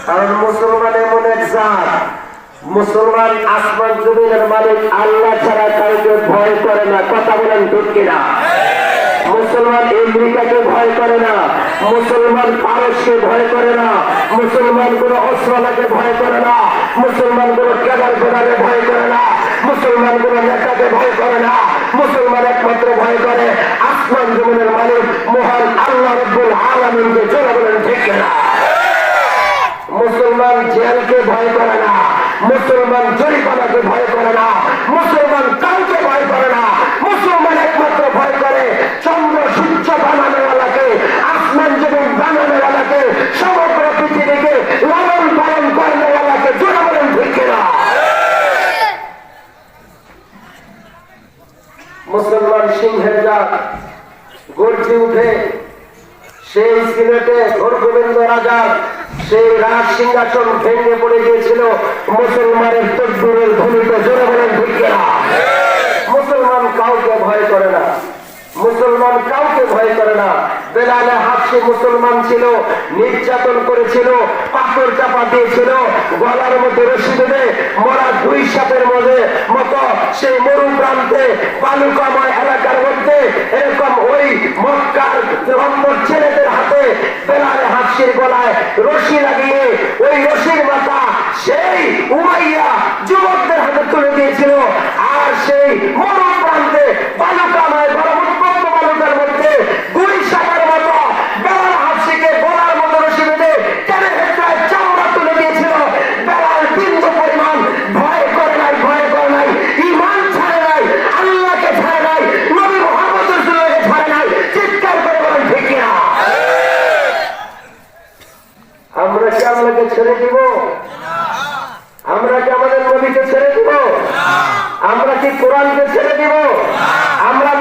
কারণ মুসলমান এমন এক জাত, মুসলমান আসমান জমিনের মালিক আল্লাহ ছাড়া কাউকে ভয় করে না। কথা বলেন ঠিক কিনা? মুসলমান আমেরিকাকে ভয় করে না, মুসলমান পারস্যকে ভয় করে না, মুসলমান কোন অস্ট্রেলিয়াকে ভয় করে না, মুসলমান কোন কেদার কেদারে ভয় করে না, মুসলমান কোন নেতাকে ভয় করে না। মুসলমান একমাত্র ভয় করে আসমান জমিনের মালিক মহান আল্লাহ রাব্বুল আলামিনকে। জোরে বলেন ঠিক কিনা? মুসলমান জেলকে ভয় করে না, মুসলমান জরিমানাকে ভয় করে না, মুসলমান কাউকে ভয় করে না। মুসলমান একমাত্র ভয় করে চন্দ্র সূর্য বানানোওয়ালাকে, আসমান জমিন বানানোওয়ালাকে, সমগ্র পৃথিবীকে লালন পালন করানোওয়ালাকে। জোরে বলেন ঠিক কিনা? মুসলমান সিংহের জাত, গর্জে উঠে সেই সিলেটে গোবিন্দ রাজার সেই রাজ সিংহাসন ভেঙে পড়ে গিয়েছিল মুসলমানের তকবীরের ধ্বনিতে। জোরে বলেন ঠিক কিনা? মুসলমান কাউকে ভয় করে না, মুসলমান কাউকে ভয় করে না। বেলালে হাফসি মুসলমান ছিল, নির্যাতন করেছিল, পাথর চাপা দিয়েছিল, গলার মধ্যে রশি বেঁধে মরা দুই সাপের মধ্যে মতো সেই মরু প্রান্তে বালুকাময় এলাকার মধ্যে এরকম ওই মক্কার ছেলেদের হাতে বেলালে হাফসির গলায় রশি লাগিয়ে ওই রশির মাথা সেই উমাইয়া যুবকদের হাতে তুলে দিয়েছিল। আর সেই মরু প্রান্তে বালুকাময় বালুকার মধ্যে দুই সাপের মতো বেলাল হাফসিকে গলার মতো রশি বেঁধে টেনে হেঁচড়ায় চামড়া তুলে দিয়েছিল। বেলাল বিন্দু পরিমাণ ভয় করে নাই, ভয় করে নাই, ঈমান ছাড়ে নাই, আল্লাহকে ছাড়ে নাই, নবী মুহাম্মদ রাসূলুল্লাহকে ছাড়ে নাই। চিৎকার করে বলেন ঠিক কিনা? আমরা কি আল্লাহকে ছেড়ে দিব? আমরা কি আমাদের নবীকে ছেড়ে দিব? আমরা কি কোরআনকে ছেড়ে দিব? আমরা